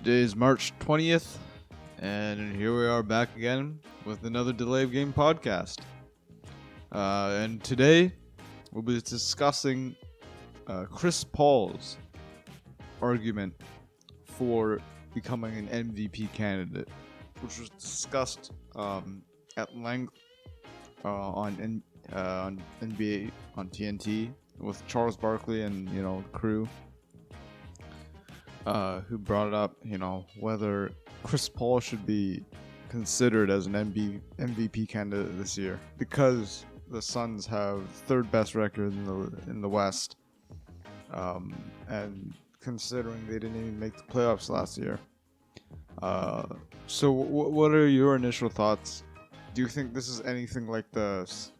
Today is March 20th, and here we are back again with another Delay of Game podcast. And today, we'll be discussing Chris Paul's argument for becoming an MVP candidate, which was discussed at length on NBA, on TNT, with Charles Barkley and, the crew. Who brought it up, whether Chris Paul should be considered as an MVP candidate this year because the Suns have third best record in the West, and considering they didn't even make the playoffs last year. So what are your initial thoughts? Do you think this is anything like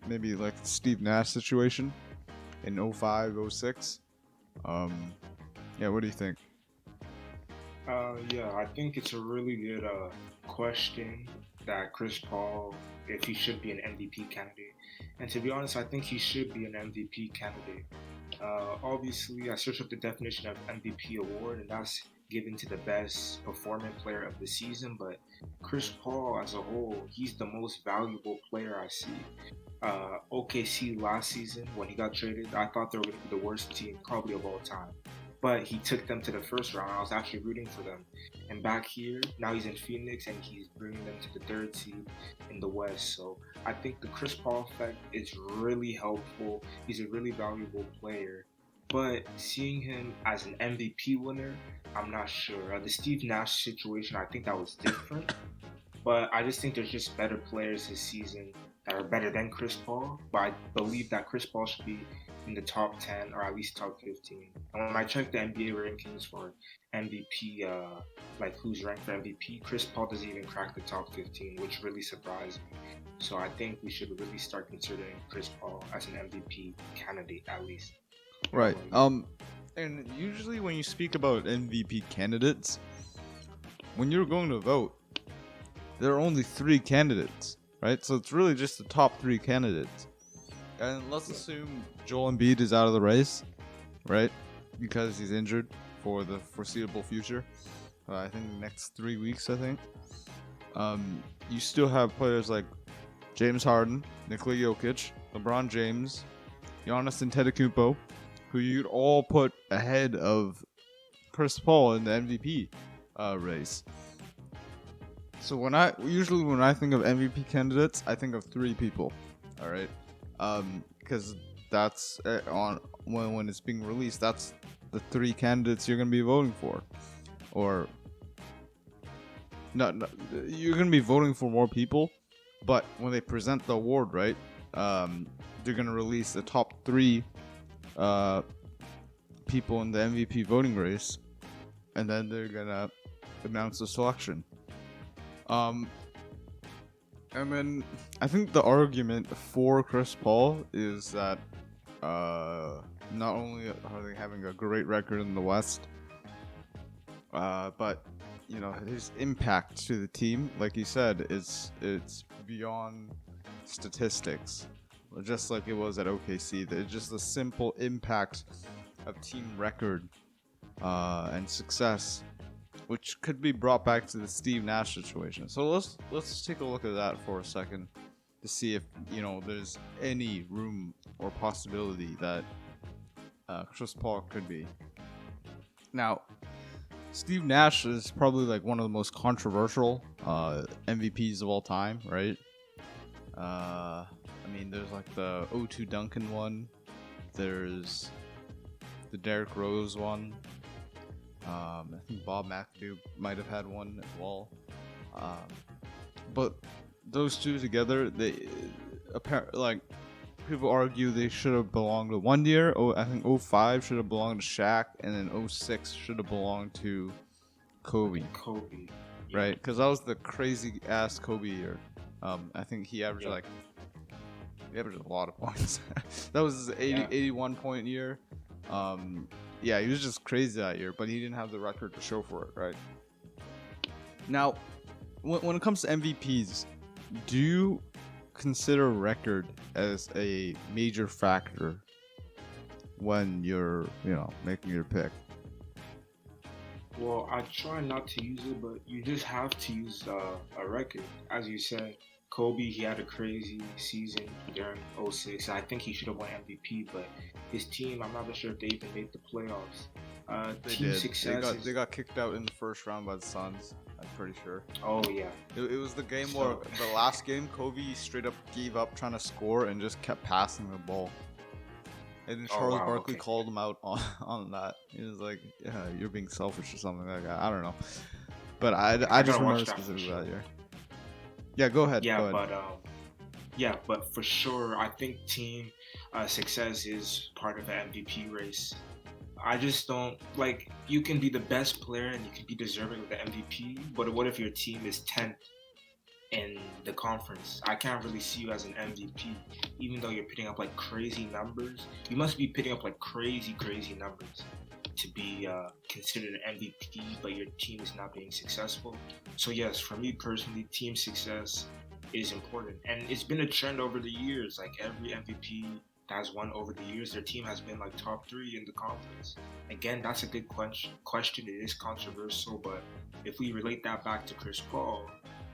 maybe like the Steve Nash situation in 05, 06? What do you think? I think it's a really good question that Chris Paul, if he should be an MVP candidate. And to be honest, I think he should be an MVP candidate. Obviously, I searched up the definition of MVP award, and that's given to the best performing player of the season. But Chris Paul as a whole, he's the most valuable player I see. OKC last season, when he got traded, I thought they were going to be the worst team probably of all time. But he took them to the first round. I was actually rooting for them. And back here, now he's in Phoenix and he's bringing them to the third seed in the West. So I think the Chris Paul effect is really helpful. He's a really valuable player. But seeing him as an MVP winner, I'm not sure. The Steve Nash situation, I think that was different. But I just think there's just better players this season that are better than Chris Paul. But I believe that Chris Paul should be in the top 10 or at least top 15. And when I checked the NBA rankings for MVP, like who's ranked for MVP, Chris Paul doesn't even crack the top 15, which really surprised me. So I think we should really start considering Chris Paul as an MVP candidate at least. Right. And usually when you speak about MVP candidates, when you're going to vote, there are only 3 candidates, right? So it's really just the top 3 candidates. And let's assume Joel Embiid is out of the race, right? Because he's injured for the foreseeable future. I think the next 3 weeks, I think. You still have players like James Harden, Nikola Jokic, LeBron James, Giannis Antetokounmpo, who you'd all put ahead of Chris Paul in the MVP race. So when I think of MVP candidates, I think of 3 people. All right. Because that's when it's being released, that's the 3 candidates you're going to be voting for. Or no, you're going to be voting for more people, but when they present the award, right, they're going to release the top 3 people in the MVP voting race, and then they're going to announce the selection. And then I think the argument for Chris Paul is that not only are they having a great record in the West, but his impact to the team, like he said, it's beyond statistics, just like it was at OKC. It's just the simple impact of team record and success, which could be brought back to the Steve Nash situation. So let's take a look at that for a second to see if there's any room or possibility that Chris Paul could be. Now, Steve Nash is probably like one of the most controversial MVPs of all time, right? There's like the 0-2 Duncan one. There's the Derrick Rose one. I think Bob McAdoo might have had one as well. But those 2 together, they people argue they should have belonged to one year. I think 05 should have belonged to Shaq, and then 06 should have belonged to Kobe. Yeah. Right? Because that was the crazy ass Kobe year. I think he averaged he averaged a lot of points. That was his 81 point year. He was just crazy that year, but he didn't have the record to show for it, right? Now, when it comes to MVPs, do you consider record as a major factor when you're, making your pick? Well, I try not to use it, but you just have to use a record. As you said, Kobe, he had a crazy season during '06. I think he should have won MVP, but his team, I'm not even sure if they even made the playoffs. They Team did. success They is, got kicked out in the first round by the Suns. I'm pretty sure. oh yeah. It was the game where So, the last game Kobe straight up gave up trying to score and just kept passing the ball. And then oh Charles wow, Barkley okay. called him out on, on that. He was like, "Yeah, you're being selfish or something like that." I don't know, but I I just gotta remember watch that for specifically sure. that year. Yeah, go ahead. Yeah, Go ahead. but for sure, I think team success is part of the MVP race. I just don't like you can be the best player and you can be deserving of the MVP, but what if your team is 10th in the conference? I can't really see you as an MVP, even though you're putting up like crazy numbers. You must be putting up like crazy numbers to be considered an MVP, but your team is not being successful. So yes, for me personally, team success is important, and it's been a trend over the years. Like every MVP that has won over the years, their team has been like top three in the conference. Again, that's a good question. It is controversial, but if we relate that back to Chris Paul,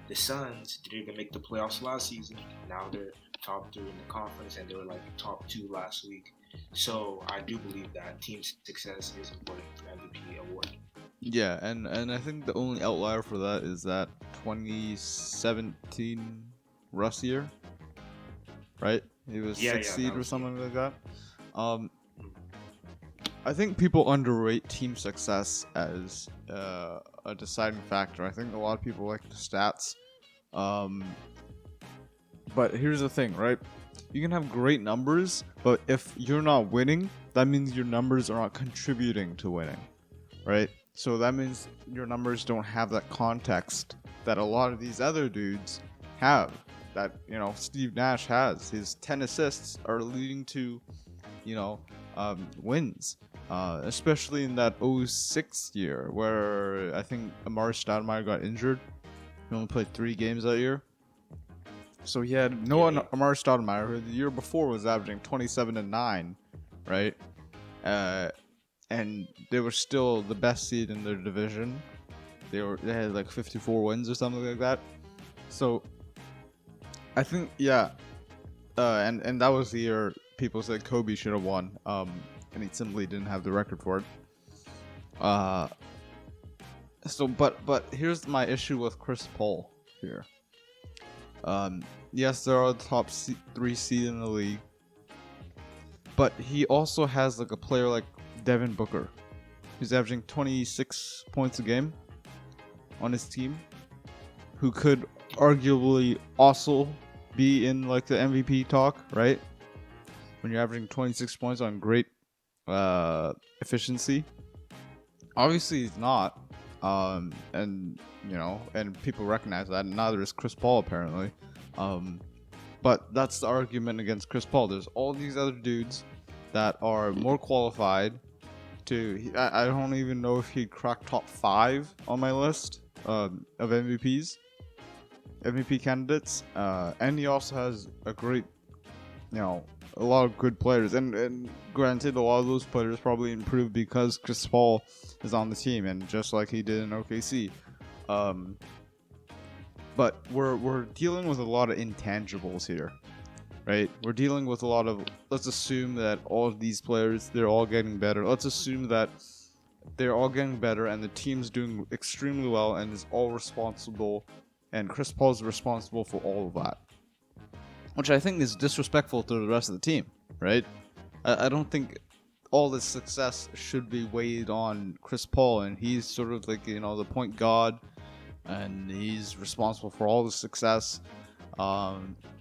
the Suns didn't even make the playoffs last season. Now they're top three in the conference, and they were like top two last week. So I do believe that team success is important for MVP award. Yeah, and I think the only outlier for that is that 2017 Russ year, right? He was Yeah, sixth yeah, seed that or was yeah. something like that. Um, Mm. I think people underrate team success as a deciding factor. I think a lot of people like the stats. Um, but here's the thing, right? You can have great numbers, but if you're not winning, that means your numbers are not contributing to winning, right? So that means your numbers don't have that context that a lot of these other dudes have. That, Steve Nash has. His 10 assists are leading to, wins. Especially in that '06 year where I think Amari Stoudemire got injured. He only played 3 games that year. So he had Yeah, Noah yeah. Amari Stoudemire, who the year before was averaging 27 and 9, right? Uh, and they were still the best seed in their division. They had like 54 wins or something like that. So I think and that was the year people said Kobe should have won. And he simply didn't have the record for it. But here's my issue with Chris Paul here. Yes, there are the top 3 seed in the league, but he also has like a player like Devin Booker, who's averaging 26 points a game on his team, who could arguably also be in like the MVP talk, right? When you're averaging 26 points on great efficiency. Obviously, he's not, and and people recognize that. Neither is Chris Paul apparently. But that's the argument against Chris Paul. There's all these other dudes that are more qualified to. I don't even know if he'd crack top 5 on my list of MVP candidates. And he also has a great, a lot of good players. And granted, a lot of those players probably improved because Chris Paul is on the team, and just like he did in OKC. But we're dealing with a lot of intangibles here, right? We're dealing with a lot of. Let's assume that all of these players, they're all getting better. Let's assume that they're all getting better, and the team's doing extremely well, and is all responsible, and Chris Paul's responsible for all of that, which I think is disrespectful to the rest of the team, right? I don't think all this success should be weighed on Chris Paul, and he's sort of like the point guard, and he's responsible for all the success,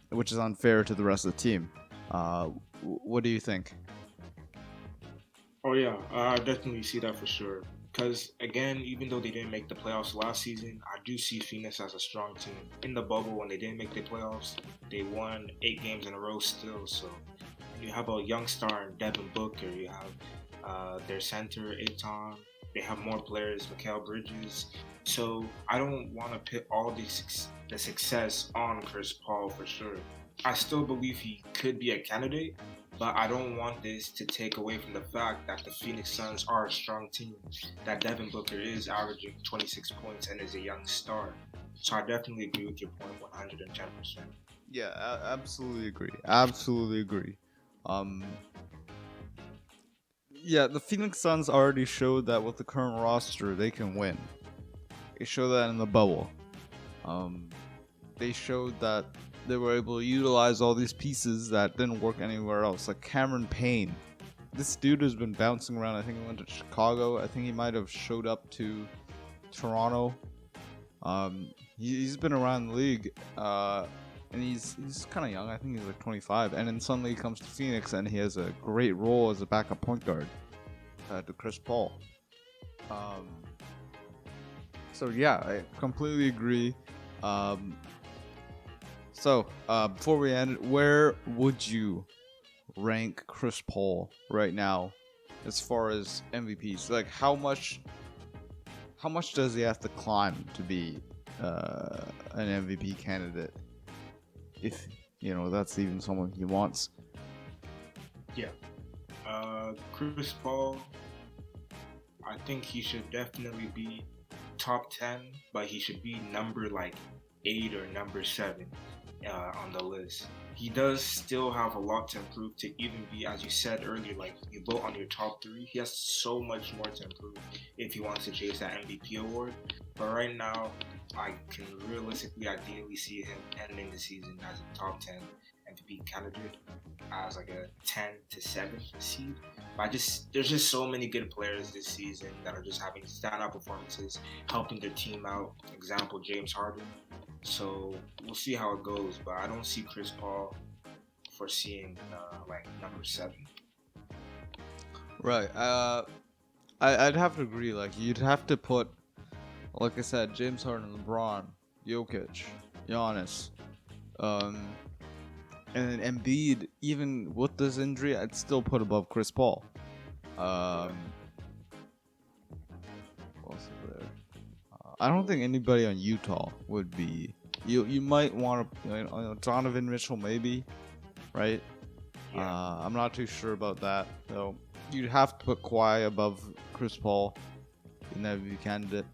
which is unfair to the rest of the team. What do you think? Oh yeah, I definitely see that for sure. Because again, even though they didn't make the playoffs last season, I do see Phoenix as a strong team. In the bubble, when they didn't make the playoffs, they won 8 games in a row still. So you have a young star in Devin Booker. You have their center Aiton. They have more players, Mikal Bridges. So I don't want to put all the success on Chris Paul for sure. I still believe he could be a candidate, But I don't want this to take away from the fact that the Phoenix Suns are a strong team, that Devin Booker is averaging 26 points and is a young star. So I definitely agree with your point 110%. Yeah, absolutely agree. Absolutely agree. Um, yeah, the Phoenix Suns already showed that with the current roster they can win. They showed that in the bubble. They showed that they were able to utilize all these pieces that didn't work anywhere else, like Cameron Payne. This dude has been bouncing around. I think he went to Chicago. I think he might have showed up to Toronto. He's been around the league, and he's kind of young. I think he's like 25. And then suddenly he comes to Phoenix, and he has a great role as a backup point guard to Chris Paul. So yeah, I completely agree. Before we end, where would you rank Chris Paul right now as far as MVPs? Like, how much does he have to climb to be an MVP candidate? If that's even someone he wants. Yeah. Chris Paul, I think he should definitely be top 10, but he should be number like 8 or number 7 on the list. He does still have a lot to improve to even be, as you said earlier, like you vote on your top 3. He has so much more to improve if he wants to chase that MVP award. But right now, I can realistically, ideally see him ending the season as a top 10 MVP candidate, as like a 10 to 7 seed. But there's just so many good players this season that are just having standout performances, helping their team out. Example, James Harden. So we'll see how it goes, but I don't see Chris Paul foreseeing like number 7. Right. I'd have to agree. Like, you'd have to put, like I said, James Harden, LeBron, Jokic, Giannis, and then Embiid. Even with this injury, I'd still put above Chris Paul. What else is there? I don't think anybody on Utah would be. You might want to, Donovan Mitchell maybe, right? Yeah. I'm not too sure about that though. You'd have to put Kawhi above Chris Paul in that MVP candidate.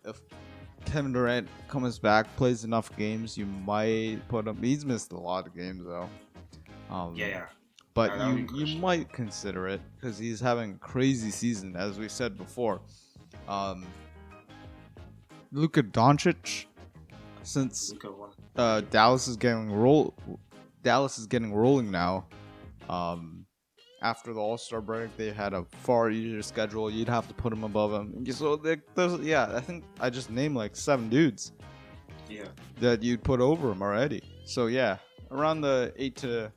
If Kevin Durant comes back, plays enough games, you might put him. He's missed a lot of games though. Yeah. But you might consider it because he's having a crazy season, as we said before. Luka Doncic, since Dallas is getting rolling now. After the All-Star break, they had a far easier schedule. You'd have to put him above him. So I think I just named like 7 dudes. Yeah. That you'd put over him already. So yeah, around the 8 to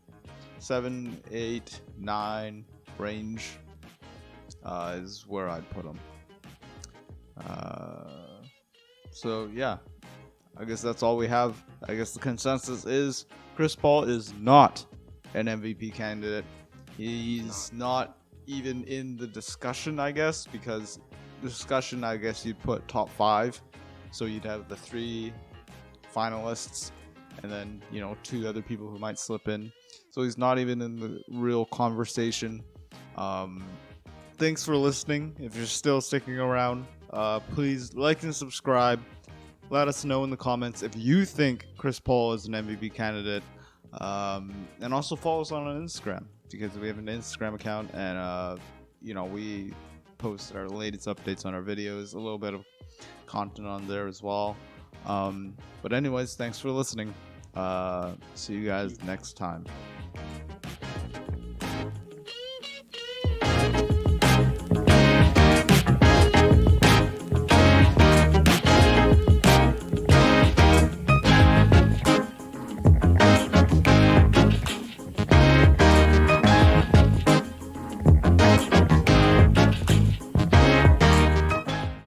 7, 8, 9 range is where I'd put him. So yeah, I guess that's all we have. I guess the consensus is Chris Paul is not an MVP candidate. He's not even in the discussion, I guess, because the discussion, I guess you'd put top 5. So you'd have the 3 finalists and then, 2 other people who might slip in. So he's not even in the real conversation. Thanks for listening. If you're still sticking around, please like and subscribe. Let us know in the comments if you think Chris Paul is an MVP candidate. And also follow us on Instagram, because we have an Instagram account, and we post our latest updates on our videos, a little bit of content on there as well. But anyways, thanks for listening. See you guys next time.